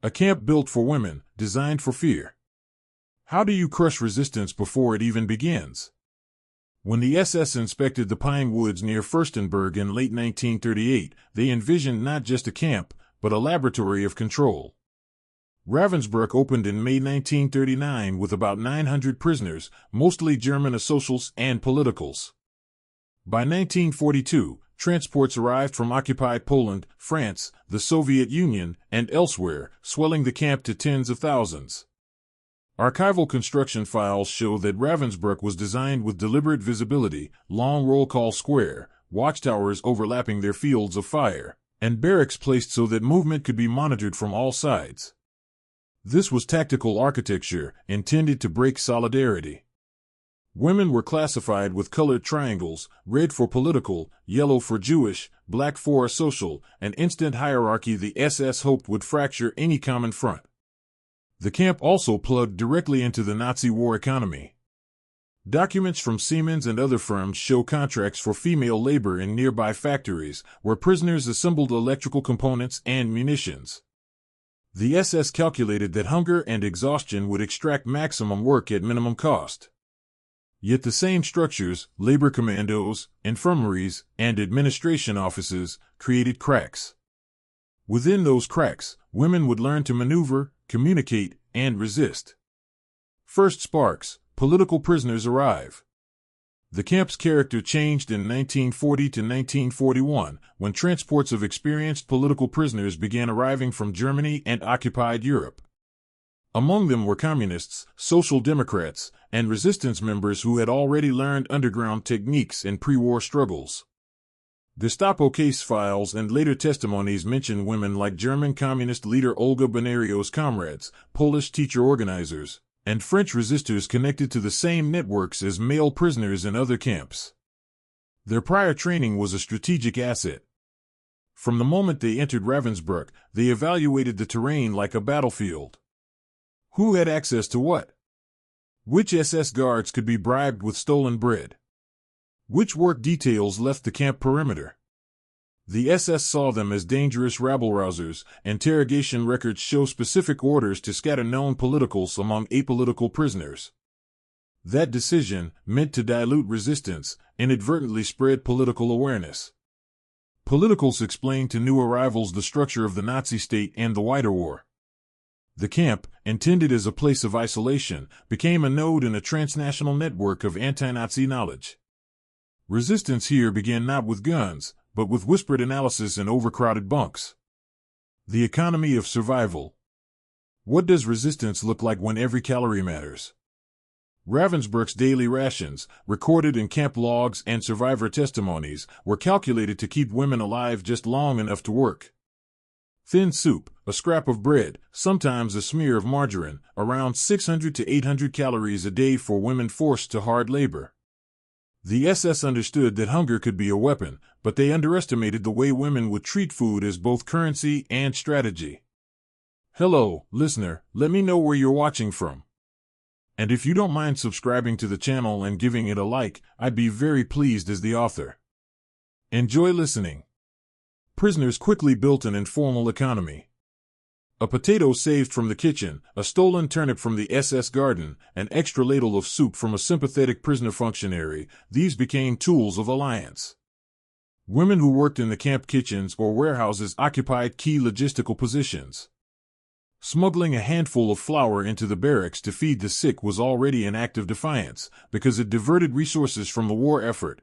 A camp built for women, designed for fear. How do you crush resistance before it even begins? When the SS inspected the pine woods near Fürstenberg in late 1938, they envisioned not just a camp, but a laboratory of control. Ravensbrück opened in May 1939 with about 900 prisoners, mostly German socials and politicals. By 1942, transports arrived from occupied Poland, France, the Soviet Union, and elsewhere, swelling the camp to tens of thousands. Archival construction files show that Ravensbrück was designed with deliberate visibility, long roll call square, watchtowers overlapping their fields of fire, and barracks placed so that movement could be monitored from all sides. This was tactical architecture, intended to break solidarity. Women were classified with colored triangles, red for political, yellow for Jewish, black for a social, an instant hierarchy the SS hoped would fracture any common front. The camp also plugged directly into the Nazi war economy. Documents from Siemens and other firms show contracts for female labor in nearby factories, where prisoners assembled electrical components and munitions. The SS calculated that hunger and exhaustion would extract maximum work at minimum cost. Yet the same structures, labor commandos, infirmaries, and administration offices, created cracks. Within those cracks, women would learn to maneuver, communicate, and resist. First sparks, political prisoners arrive. The camp's character changed in 1940 to 1941, when transports of experienced political prisoners began arriving from Germany and occupied Europe. Among them were communists, social democrats, and resistance members who had already learned underground techniques in pre-war struggles. Gestapo case files and later testimonies mention women like German communist leader Olga Bonario's comrades, Polish teacher organizers, and French resistors connected to the same networks as male prisoners in other camps. Their prior training was a strategic asset. From the moment they entered Ravensbrück, they evaluated the terrain like a battlefield. Who had access to what? Which SS guards could be bribed with stolen bread? Which work details left the camp perimeter? The SS saw them as dangerous rabble-rousers. Interrogation records show specific orders to scatter known politicals among apolitical prisoners. That decision, meant to dilute resistance, inadvertently spread political awareness. Politicals explained to new arrivals the structure of the Nazi state and the wider war. The camp, intended as a place of isolation, became a node in a transnational network of anti-Nazi knowledge. Resistance here began not with guns, but with whispered analysis in overcrowded bunks. The economy of survival. What does resistance look like when every calorie matters? Ravensbrück's daily rations, recorded in camp logs and survivor testimonies, were calculated to keep women alive just long enough to work. Thin soup, a scrap of bread, sometimes a smear of margarine, around 600 to 800 calories a day for women forced to hard labor. The SS understood that hunger could be a weapon, but they underestimated the way women would treat food as both currency and strategy. Hello, listener, let me know where you're watching from. And if you don't mind subscribing to the channel and giving it a like, I'd be very pleased as the author. Enjoy listening. Prisoners quickly built an informal economy. A potato saved from the kitchen, a stolen turnip from the SS garden, an extra ladle of soup from a sympathetic prisoner functionary, these became tools of alliance. Women who worked in the camp kitchens or warehouses occupied key logistical positions. Smuggling a handful of flour into the barracks to feed the sick was already an act of defiance, because it diverted resources from the war effort.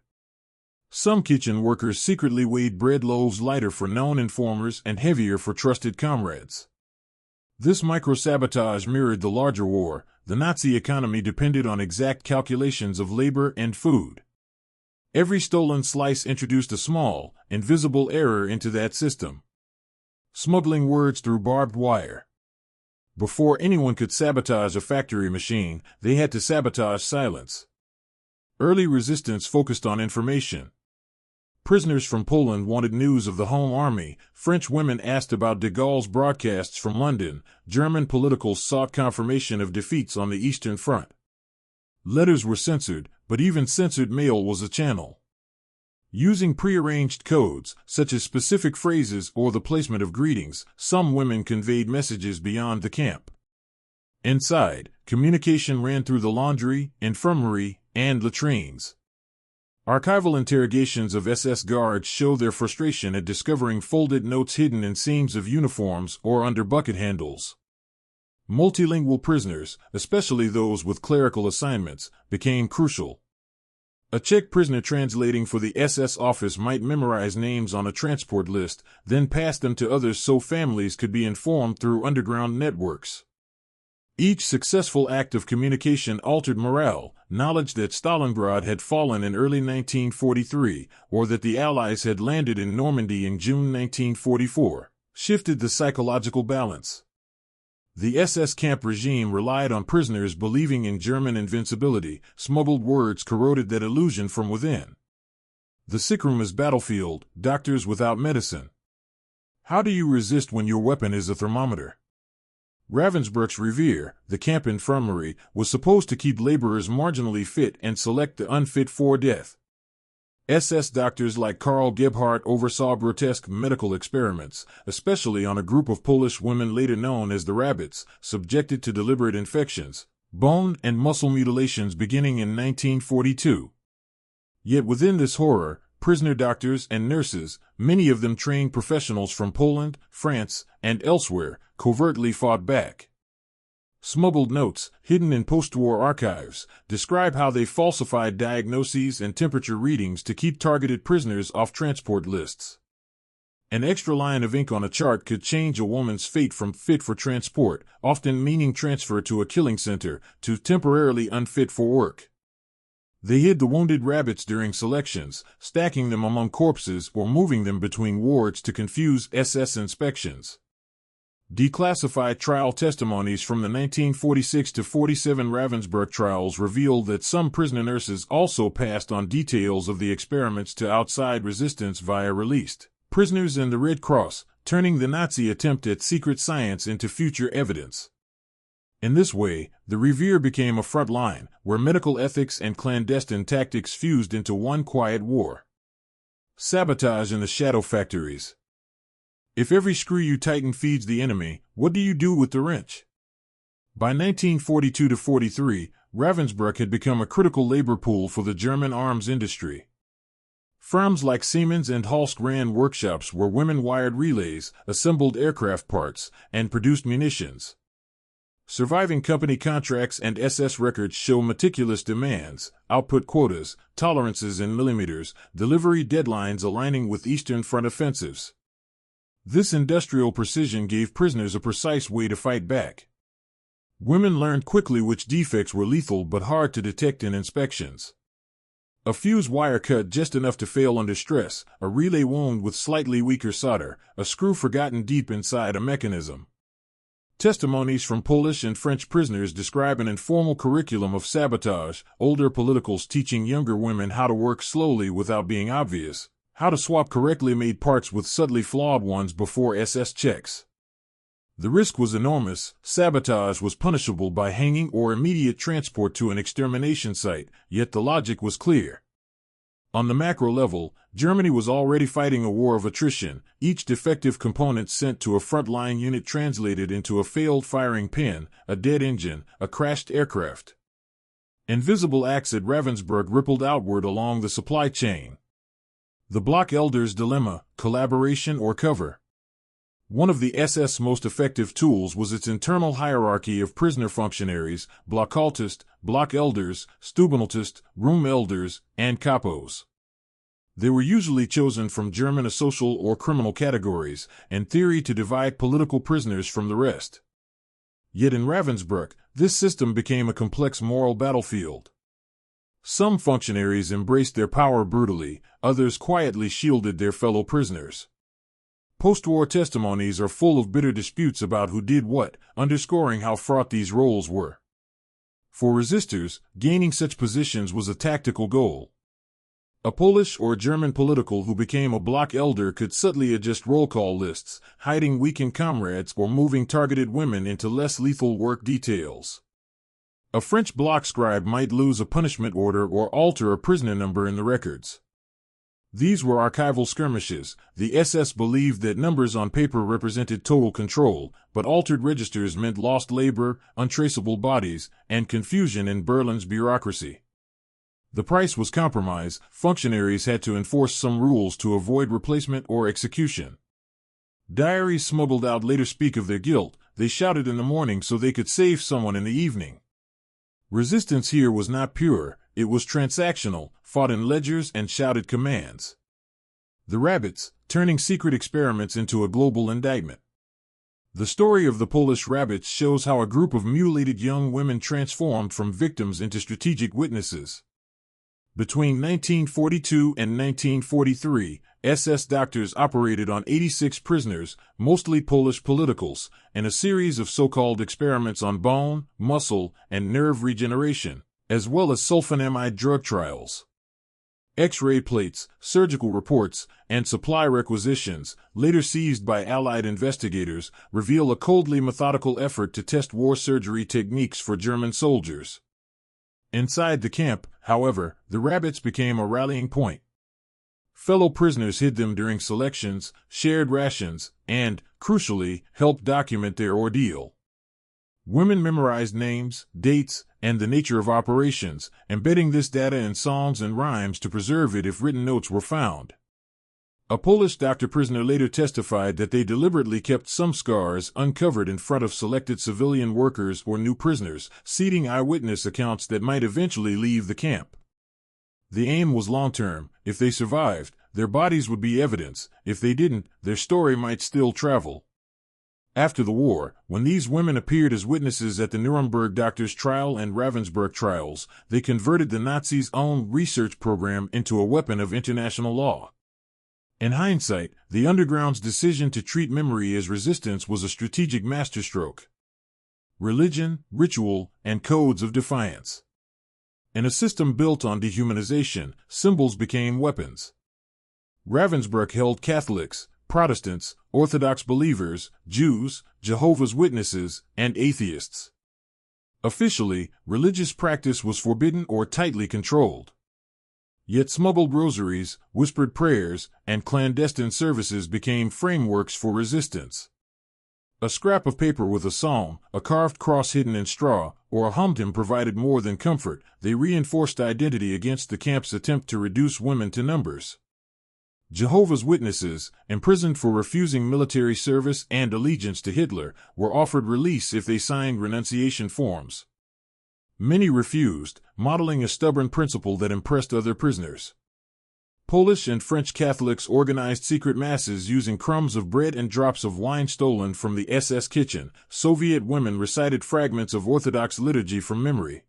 Some kitchen workers secretly weighed bread loaves lighter for known informers and heavier for trusted comrades. This micro-sabotage mirrored the larger war. The Nazi economy depended on exact calculations of labor and food. Every stolen slice introduced a small, invisible error into that system. Smuggling words through barbed wire. Before anyone could sabotage a factory machine, they had to sabotage silence. Early resistance focused on information. Prisoners from Poland wanted news of the home army, French women asked about de Gaulle's broadcasts from London, German politicals sought confirmation of defeats on the Eastern Front. Letters were censored, but even censored mail was a channel. Using prearranged codes, such as specific phrases or the placement of greetings, some women conveyed messages beyond the camp. Inside, communication ran through the laundry, infirmary, and latrines. Archival interrogations of SS guards show their frustration at discovering folded notes hidden in seams of uniforms or under bucket handles. Multilingual prisoners, especially those with clerical assignments, became crucial. A Czech prisoner translating for the SS office might memorize names on a transport list, then pass them to others so families could be informed through underground networks. Each successful act of communication altered morale. Knowledge that Stalingrad had fallen in early 1943, or that the Allies had landed in Normandy in June 1944, shifted the psychological balance. The SS camp regime relied on prisoners believing in German invincibility. Smuggled words corroded that illusion from within. The sickroom is battlefield, doctors without medicine. How do you resist when your weapon is a thermometer? Ravensbrück's Revier, the camp infirmary, was supposed to keep laborers marginally fit and select the unfit for death. SS doctors like Karl Gebhardt oversaw grotesque medical experiments, especially on a group of Polish women later known as the Rabbits, subjected to deliberate infections, bone and muscle mutilations beginning in 1942. Yet within this horror, prisoner doctors and nurses, many of them trained professionals from Poland, France, and elsewhere, covertly fought back. Smuggled notes, hidden in postwar archives, describe how they falsified diagnoses and temperature readings to keep targeted prisoners off transport lists. An extra line of ink on a chart could change a woman's fate from fit for transport, often meaning transfer to a killing center, to temporarily unfit for work. They hid the wounded rabbits during selections, stacking them among corpses or moving them between wards to confuse SS inspections. Declassified trial testimonies from the 1946-47 Ravensbrück trials revealed that some prisoner nurses also passed on details of the experiments to outside resistance via released prisoners and the Red Cross, turning the Nazi attempt at secret science into future evidence. In this way, the Revier became a front line, where medical ethics and clandestine tactics fused into one quiet war. Sabotage in the shadow factories. If every screw you tighten feeds the enemy, what do you do with the wrench? By 1942-43, Ravensbrück had become a critical labor pool for the German arms industry. Firms like Siemens and Holst ran workshops where women wired relays, assembled aircraft parts, and produced munitions. Surviving company contracts and SS records show meticulous demands, output quotas, tolerances in millimeters, delivery deadlines aligning with Eastern Front offensives. This industrial precision gave prisoners a precise way to fight back. Women learned quickly which defects were lethal but hard to detect in inspections. A fuse wire cut just enough to fail under stress, a relay wound with slightly weaker solder, a screw forgotten deep inside a mechanism. Testimonies from Polish and French prisoners describe an informal curriculum of sabotage, older politicals teaching younger women how to work slowly without being obvious, how to swap correctly made parts with subtly flawed ones before SS checks. The risk was enormous. Sabotage was punishable by hanging or immediate transport to an extermination site, yet the logic was clear. On the macro level, Germany was already fighting a war of attrition, each defective component sent to a frontline unit translated into a failed firing pin, a dead engine, a crashed aircraft. Invisible acts at Ravensbrück rippled outward along the supply chain. The block elder's dilemma, collaboration or cover. One of the SS' most effective tools was its internal hierarchy of prisoner functionaries, Blockaltist, block elders, Stubenaltist, room elders, and capos. They were usually chosen from German social or criminal categories, in theory to divide political prisoners from the rest. Yet in Ravensbrück, this system became a complex moral battlefield. Some functionaries embraced their power brutally, others quietly shielded their fellow prisoners. Post-war testimonies are full of bitter disputes about who did what, underscoring how fraught these roles were. For resistors, gaining such positions was a tactical goal. A Polish or German political who became a block elder could subtly adjust roll call lists, hiding weakened comrades or moving targeted women into less lethal work details. A French block scribe might lose a punishment order or alter a prisoner number in the records. These were archival skirmishes. The SS believed that numbers on paper represented total control, but altered registers meant lost labor, untraceable bodies, and confusion in Berlin's bureaucracy. The price was compromise. Functionaries had to enforce some rules to avoid replacement or execution. Diaries smuggled out later speak of their guilt. They shouted in the morning so they could save someone in the evening. Resistance here was not pure, it was transactional, fought in ledgers and shouted commands. The rabbits, turning secret experiments into a global indictment. The story of the Polish rabbits shows how a group of mutilated young women transformed from victims into strategic witnesses. Between 1942 and 1943, SS doctors operated on 86 prisoners, mostly Polish politicals, and a series of so-called experiments on bone, muscle, and nerve regeneration, as well as sulfonamide drug trials. X-ray plates, surgical reports, and supply requisitions, later seized by Allied investigators, reveal a coldly methodical effort to test war surgery techniques for German soldiers. Inside the camp, however, the rabbits became a rallying point. Fellow prisoners hid them during selections, shared rations, and, crucially, helped document their ordeal. Women memorized names, dates, and the nature of operations, embedding this data in songs and rhymes to preserve it if written notes were found. A Polish doctor prisoner later testified that they deliberately kept some scars uncovered in front of selected civilian workers or new prisoners, seeding eyewitness accounts that might eventually leave the camp. The aim was long-term. If they survived, their bodies would be evidence. If they didn't, their story might still travel. After the war, when these women appeared as witnesses at the Nuremberg doctors' trial and Ravensbrück trials, they converted the Nazis' own research program into a weapon of international law. In hindsight, the underground's decision to treat memory as resistance was a strategic masterstroke. Religion, ritual, and codes of defiance. In a system built on dehumanization, symbols became weapons. Ravensbrück held Catholics, Protestants, Orthodox believers, Jews, Jehovah's Witnesses, and atheists. Officially, religious practice was forbidden or tightly controlled. Yet smuggled rosaries, whispered prayers, and clandestine services became frameworks for resistance. A scrap of paper with a psalm, a carved cross hidden in straw, or a hummed hymn provided more than comfort. They reinforced identity against the camp's attempt to reduce women to numbers. Jehovah's Witnesses, imprisoned for refusing military service and allegiance to Hitler, were offered release if they signed renunciation forms. Many refused, modeling a stubborn principle that impressed other prisoners. Polish and French Catholics organized secret masses using crumbs of bread and drops of wine stolen from the SS kitchen. Soviet women recited fragments of Orthodox liturgy from memory.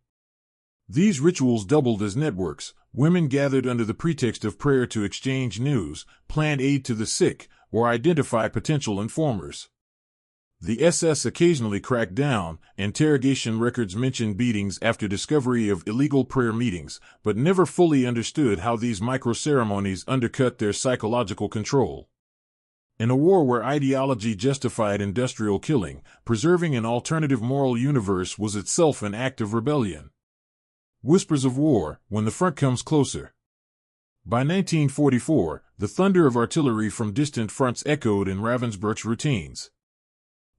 These rituals doubled as networks. Women gathered under the pretext of prayer to exchange news, plan aid to the sick, or identify potential informers. The SS occasionally cracked down. Interrogation records mention beatings after discovery of illegal prayer meetings, but never fully understood how these micro-ceremonies undercut their psychological control. In a war where ideology justified industrial killing, preserving an alternative moral universe was itself an act of rebellion. Whispers of war, when the front comes closer. By 1944, the thunder of artillery from distant fronts echoed in Ravensbrück's routines.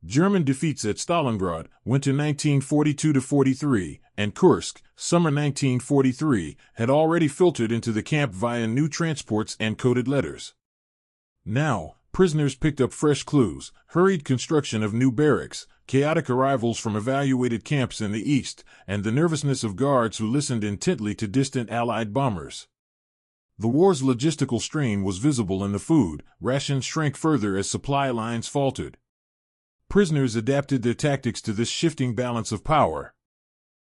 German defeats at Stalingrad, winter 1942-43, and Kursk, summer 1943, had already filtered into the camp via new transports and coded letters. Now, prisoners picked up fresh clues: hurried construction of new barracks, chaotic arrivals from evacuated camps in the east, and the nervousness of guards who listened intently to distant Allied bombers. The war's logistical strain was visible in the food. Rations shrank further as supply lines faltered. Prisoners adapted their tactics to this shifting balance of power.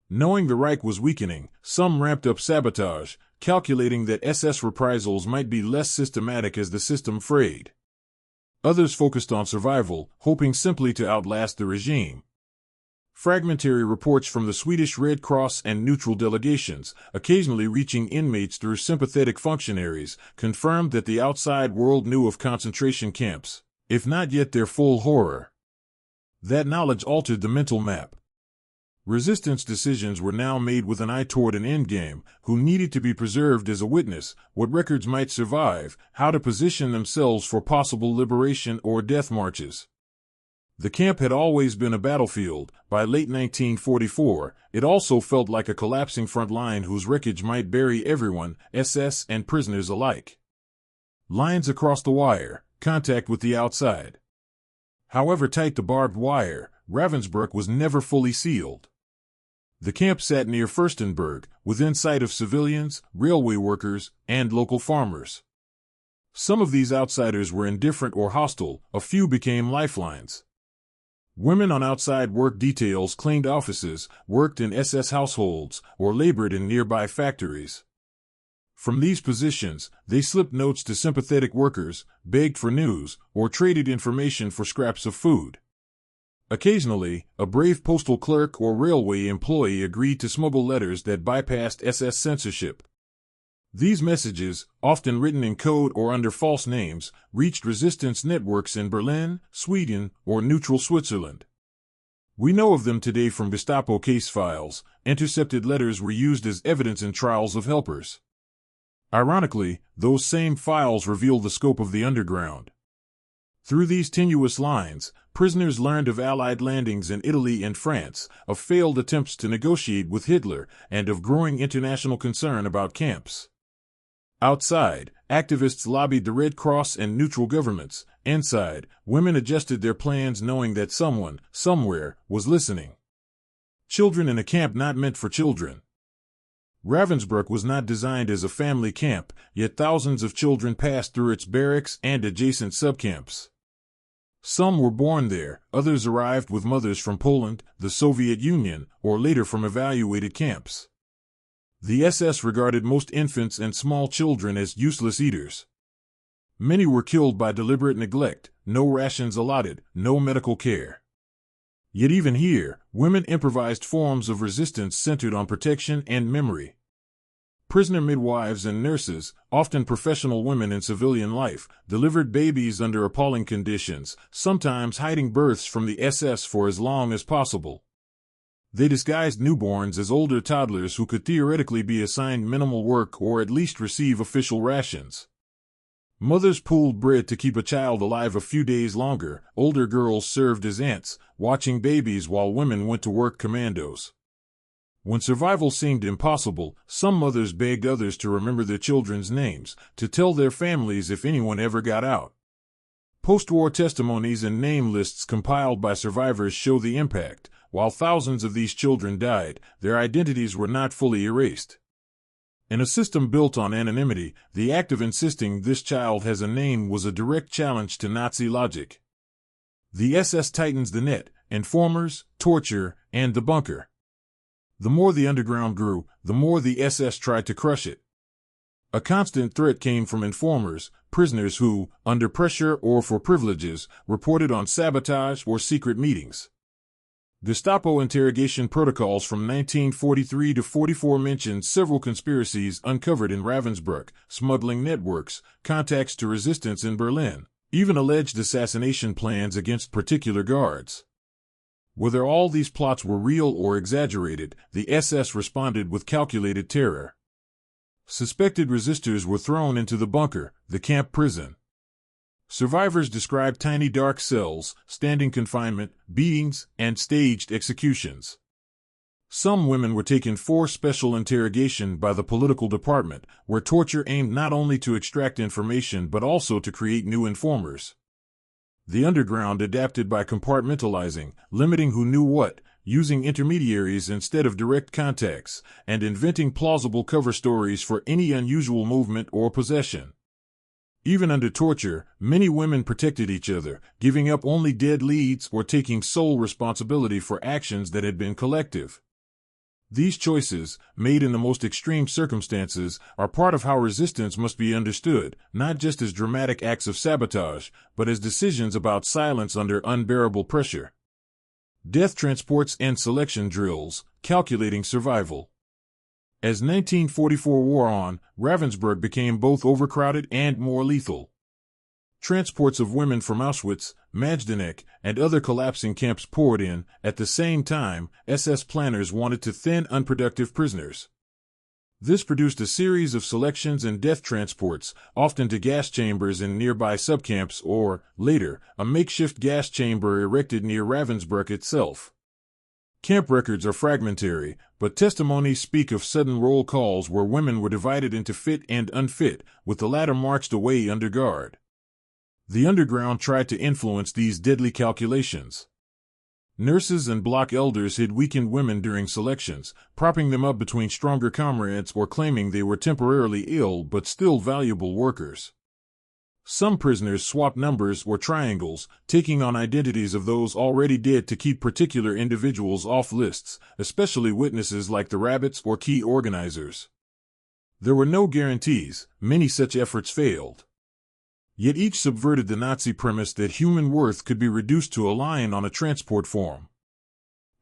Knowing the Reich was weakening, some ramped up sabotage, calculating that SS reprisals might be less systematic as the system frayed. Others focused on survival, hoping simply to outlast the regime. Fragmentary reports from the Swedish Red Cross and neutral delegations, occasionally reaching inmates through sympathetic functionaries, confirmed that the outside world knew of concentration camps, if not yet their full horror. That knowledge altered the mental map. Resistance decisions were now made with an eye toward an endgame: who needed to be preserved as a witness, what records might survive, how to position themselves for possible liberation or death marches. The camp had always been a battlefield. By late 1944, it also felt like a collapsing front line whose wreckage might bury everyone, SS and prisoners alike. Lines across the wire, contact with the outside. However tight the barbed wire, Ravensbrück was never fully sealed. The camp sat near Fürstenberg, within sight of civilians, railway workers, and local farmers. Some of these outsiders were indifferent or hostile, a few became lifelines. Women on outside work details cleaned offices, worked in SS households, or labored in nearby factories. From these positions, they slipped notes to sympathetic workers, begged for news, or traded information for scraps of food. Occasionally, a brave postal clerk or railway employee agreed to smuggle letters that bypassed SS censorship. These messages, often written in code or under false names, reached resistance networks in Berlin, Sweden, or neutral Switzerland. We know of them today from Gestapo case files. Intercepted letters were used as evidence in trials of helpers. Ironically, those same files reveal the scope of the underground. Through these tenuous lines, prisoners learned of Allied landings in Italy and France, of failed attempts to negotiate with Hitler, and of growing international concern about camps. Outside, activists lobbied the Red Cross and neutral governments. Inside, women adjusted their plans knowing that someone, somewhere, was listening. Children in a camp not meant for children. Ravensbrück was not designed as a family camp, yet thousands of children passed through its barracks and adjacent subcamps. Some were born there, others arrived with mothers from Poland, the Soviet Union, or later from evacuated camps. The SS regarded most infants and small children as useless eaters. Many were killed by deliberate neglect, no rations allotted, no medical care. Yet even here, women improvised forms of resistance centered on protection and memory. Prisoner midwives and nurses, often professional women in civilian life, delivered babies under appalling conditions, sometimes hiding births from the SS for as long as possible. They disguised newborns as older toddlers who could theoretically be assigned minimal work or at least receive official rations. Mothers pooled bread to keep a child alive a few days longer. Older girls served as aunts, watching babies while women went to work commandos. When survival seemed impossible, some mothers begged others to remember their children's names, to tell their families if anyone ever got out. Post-war testimonies and name lists compiled by survivors show the impact. While thousands of these children died, their identities were not fully erased. In a system built on anonymity, the act of insisting this child has a name was a direct challenge to Nazi logic. The SS tightens the net: informers, torture, and the bunker. The more the underground grew, the more the SS tried to crush it. A constant threat came from informers, prisoners who, under pressure or for privileges, reported on sabotage or secret meetings. Gestapo interrogation protocols from 1943 to 44 mentioned several conspiracies uncovered in Ravensbrück, smuggling networks, contacts to resistance in Berlin, even alleged assassination plans against particular guards. Whether all these plots were real or exaggerated, the SS responded with calculated terror. Suspected resistors were thrown into the bunker, the camp prison. Survivors described tiny dark cells, standing confinement, beatings, and staged executions. Some women were taken for special interrogation by the political department, where torture aimed not only to extract information but also to create new informers. The underground adapted by compartmentalizing, limiting who knew what, using intermediaries instead of direct contacts, and inventing plausible cover stories for any unusual movement or possession. Even under torture, many women protected each other, giving up only dead leads or taking sole responsibility for actions that had been collective. These choices, made in the most extreme circumstances, are part of how resistance must be understood, not just as dramatic acts of sabotage, but as decisions about silence under unbearable pressure. Death transports and selection drills, calculating survival. As 1944 wore on, Ravensbrück became both overcrowded and more lethal. Transports of women from Auschwitz, Majdanek, and other collapsing camps poured in. At the same time, SS planners wanted to thin unproductive prisoners. This produced a series of selections and death transports, often to gas chambers in nearby subcamps or, later, a makeshift gas chamber erected near Ravensbrück itself. Camp records are fragmentary, but testimonies speak of sudden roll calls where women were divided into fit and unfit, with the latter marched away under guard. The underground tried to influence these deadly calculations. Nurses and block elders hid weakened women during selections, propping them up between stronger comrades or claiming they were temporarily ill but still valuable workers. Some prisoners swapped numbers or triangles, taking on identities of those already dead to keep particular individuals off lists, especially witnesses like the rabbits or key organizers. There were no guarantees, many such efforts failed. Yet each subverted the Nazi premise that human worth could be reduced to a line on a transport form.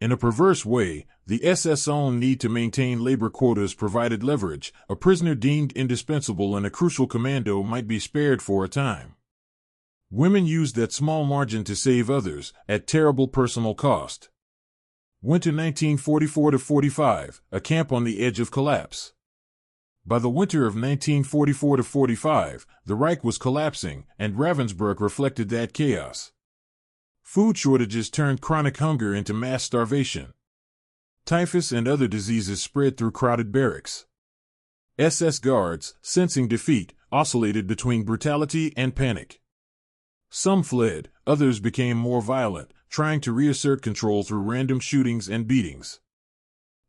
In a perverse way, the SS' own need to maintain labor quotas provided leverage. A prisoner deemed indispensable and a crucial commando might be spared for a time. Women used that small margin to save others, at terrible personal cost. Winter 1944-45, a camp on the edge of collapse. By the winter of 1944-45, the Reich was collapsing, and Ravensbrück reflected that chaos. Food shortages turned chronic hunger into mass starvation. Typhus and other diseases spread through crowded barracks. SS guards, sensing defeat, oscillated between brutality and panic. Some fled, others became more violent, trying to reassert control through random shootings and beatings.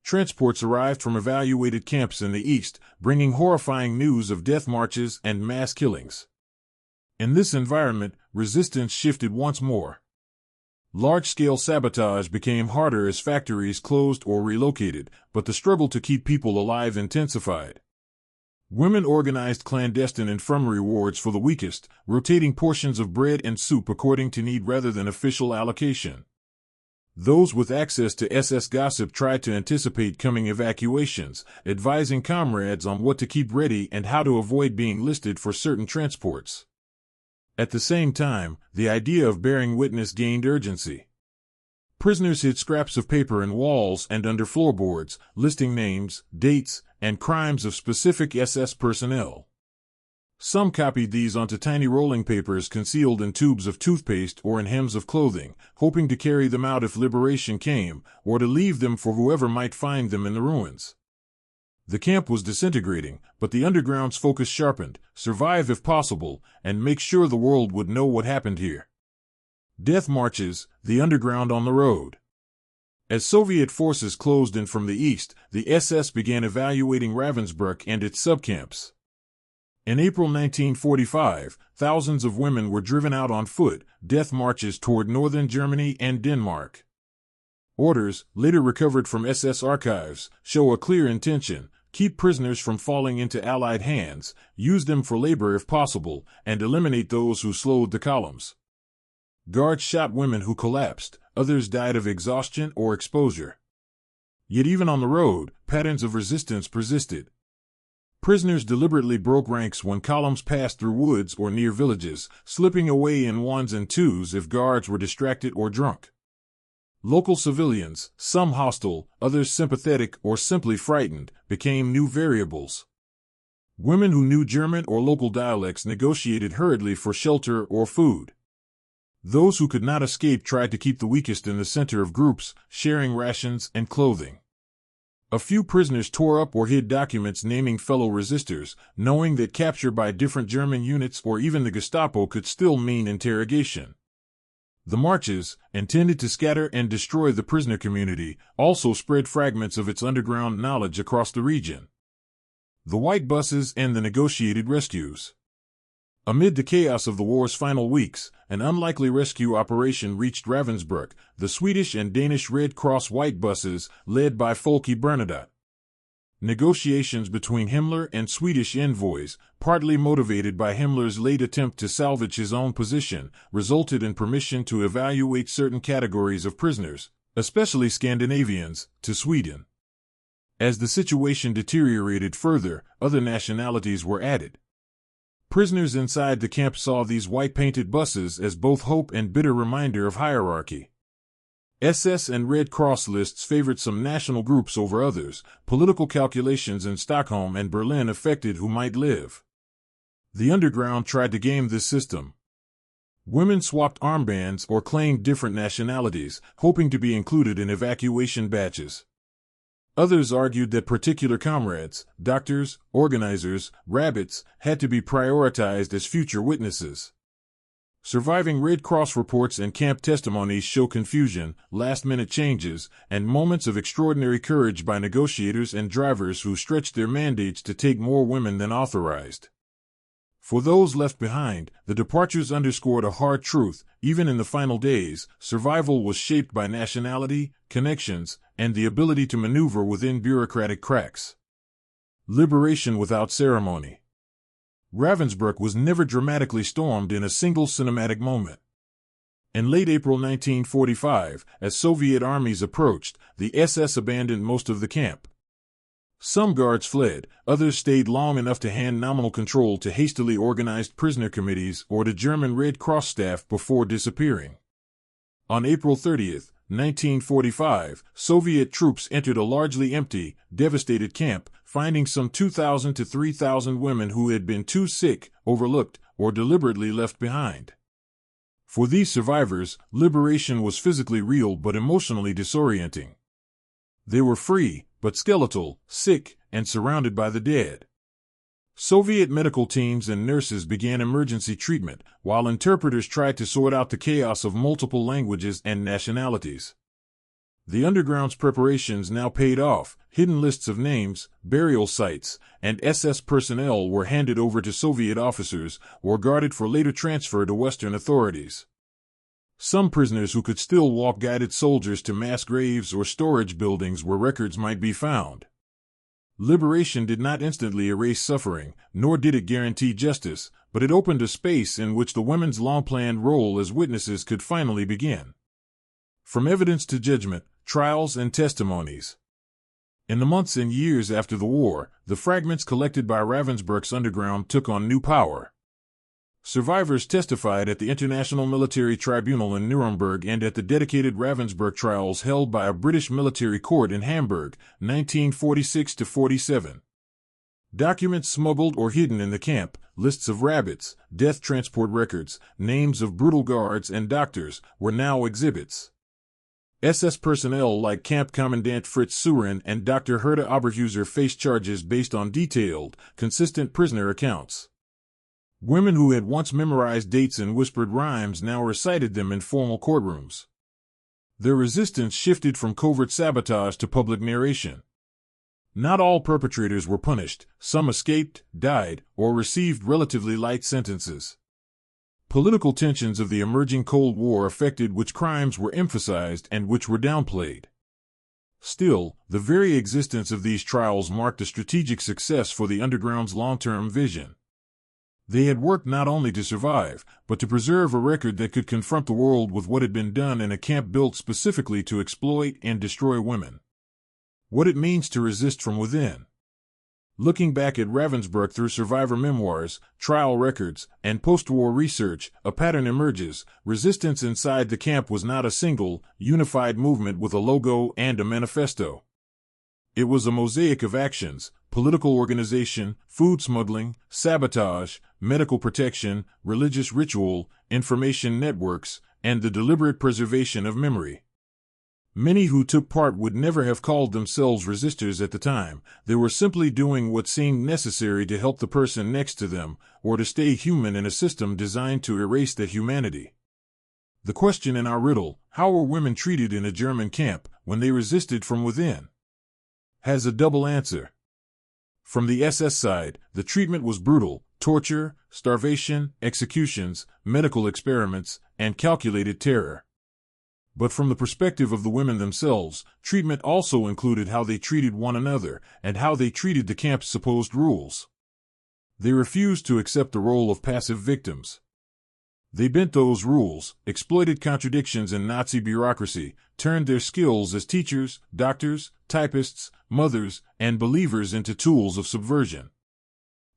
Transports arrived from evacuated camps in the east, bringing horrifying news of death marches and mass killings. In this environment, resistance shifted once more. Large-scale sabotage became harder as factories closed or relocated, but the struggle to keep people alive intensified. Women organized clandestine infirmary wards for the weakest, rotating portions of bread and soup according to need rather than official allocation. Those with access to SS gossip tried to anticipate coming evacuations, advising comrades on what to keep ready and how to avoid being listed for certain transports. At the same time, the idea of bearing witness gained urgency. Prisoners hid scraps of paper in walls and under floorboards, listing names, dates, and crimes of specific SS personnel. Some copied these onto tiny rolling papers concealed in tubes of toothpaste or in hems of clothing, hoping to carry them out if liberation came, or to leave them for whoever might find them in the ruins. The camp was disintegrating, but the underground's focus sharpened: survive if possible, and make sure the world would know what happened here. Death marches, the underground on the road. As Soviet forces closed in from the east, the SS began evacuating Ravensbrück and its subcamps. In April 1945, thousands of women were driven out on foot, death marches toward northern Germany and Denmark. Orders, later recovered from SS archives, show a clear intention: keep prisoners from falling into Allied hands, use them for labor if possible, and eliminate those who slowed the columns. Guards shot women who collapsed, others died of exhaustion or exposure. Yet even on the road, patterns of resistance persisted. Prisoners deliberately broke ranks when columns passed through woods or near villages, slipping away in ones and twos if guards were distracted or drunk. Local civilians, some hostile, others sympathetic or simply frightened, became new variables. Women who knew German or local dialects negotiated hurriedly for shelter or food. Those who could not escape tried to keep the weakest in the center of groups, sharing rations and clothing. A few prisoners tore up or hid documents naming fellow resistors, knowing that capture by different German units or even the Gestapo could still mean interrogation. The marches, intended to scatter and destroy the prisoner community, also spread fragments of its underground knowledge across the region. The white buses and the negotiated rescues. Amid the chaos of the war's final weeks, an unlikely rescue operation reached Ravensbrück, the Swedish and Danish Red Cross white buses, led by Folke Bernadotte. Negotiations between Himmler and Swedish envoys, partly motivated by Himmler's late attempt to salvage his own position, resulted in permission to evacuate certain categories of prisoners, especially Scandinavians, to Sweden. As the situation deteriorated further, other nationalities were added. Prisoners inside the camp saw these white-painted buses as both hope and bitter reminder of hierarchy. SS and Red Cross lists favored some national groups over others. Political calculations in Stockholm and Berlin affected who might live. The underground tried to game this system. Women swapped armbands or claimed different nationalities, hoping to be included in evacuation batches. Others argued that particular comrades, doctors, organizers, rabbits, had to be prioritized as future witnesses. Surviving Red Cross reports and camp testimonies show confusion, last-minute changes, and moments of extraordinary courage by negotiators and drivers who stretched their mandates to take more women than authorized. For those left behind, the departures underscored a hard truth. Even in the final days, survival was shaped by nationality, connections, and the ability to maneuver within bureaucratic cracks. Liberation without ceremony. Ravensbrück was never dramatically stormed in a single cinematic moment. In late April 1945, as Soviet armies approached, the SS abandoned most of the camp. Some guards fled, others stayed long enough to hand nominal control to hastily organized prisoner committees or to German Red Cross staff before disappearing. On April 30, 1945, Soviet troops entered a largely empty, devastated camp, finding some 2,000 to 3,000 women who had been too sick, overlooked, or deliberately left behind. For these survivors, liberation was physically real but emotionally disorienting. They were free, but skeletal, sick, and surrounded by the dead. Soviet medical teams and nurses began emergency treatment, while interpreters tried to sort out the chaos of multiple languages and nationalities. The underground's preparations now paid off. Hidden lists of names, burial sites, and SS personnel were handed over to Soviet officers or guarded for later transfer to Western authorities. Some prisoners who could still walk guided soldiers to mass graves or storage buildings where records might be found. Liberation did not instantly erase suffering, nor did it guarantee justice, but it opened a space in which the women's long-planned role as witnesses could finally begin. From evidence to judgment, trials and testimonies. In the months and years after the war, the fragments collected by Ravensbrück's underground took on new power. Survivors testified at the International Military Tribunal in Nuremberg and at the dedicated Ravensbrück trials held by a British military court in Hamburg, 1946-47. Documents smuggled or hidden in the camp, lists of rabbits, death transport records, names of brutal guards and doctors, were now exhibits. SS personnel like Camp Commandant Fritz Surin and Dr. Herta Oberhuser faced charges based on detailed, consistent prisoner accounts. Women who had once memorized dates and whispered rhymes now recited them in formal courtrooms. Their resistance shifted from covert sabotage to public narration. Not all perpetrators were punished. Some escaped, died, or received relatively light sentences. Political tensions of the emerging Cold War affected which crimes were emphasized and which were downplayed. Still, the very existence of these trials marked a strategic success for the underground's long-term vision. They had worked not only to survive, but to preserve a record that could confront the world with what had been done in a camp built specifically to exploit and destroy women. What it means to resist from within. Looking back at Ravensbrück through survivor memoirs, trial records, and post-war research, a pattern emerges. Resistance inside the camp was not a single, unified movement with a logo and a manifesto. It was a mosaic of actions: political organization, food smuggling, sabotage, medical protection, religious ritual, information networks, and the deliberate preservation of memory. Many who took part would never have called themselves resistors at the time. They were simply doing what seemed necessary to help the person next to them, or to stay human in a system designed to erase their humanity. The question in our riddle, how were women treated in a German camp when they resisted from within, has a double answer. From the SS side, the treatment was brutal: torture, starvation, executions, medical experiments, and calculated terror. But from the perspective of the women themselves, treatment also included how they treated one another and how they treated the camp's supposed rules. They refused to accept the role of passive victims. They bent those rules, exploited contradictions in Nazi bureaucracy, turned their skills as teachers, doctors, typists, mothers, and believers into tools of subversion.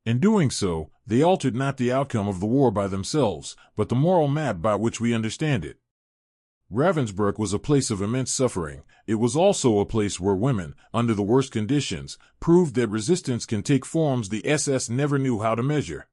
In doing so, they altered not the outcome of the war by themselves, but the moral map by which we understand it. Ravensbrück was a place of immense suffering. It was also a place where women, under the worst conditions, proved that resistance can take forms the SS never knew how to measure.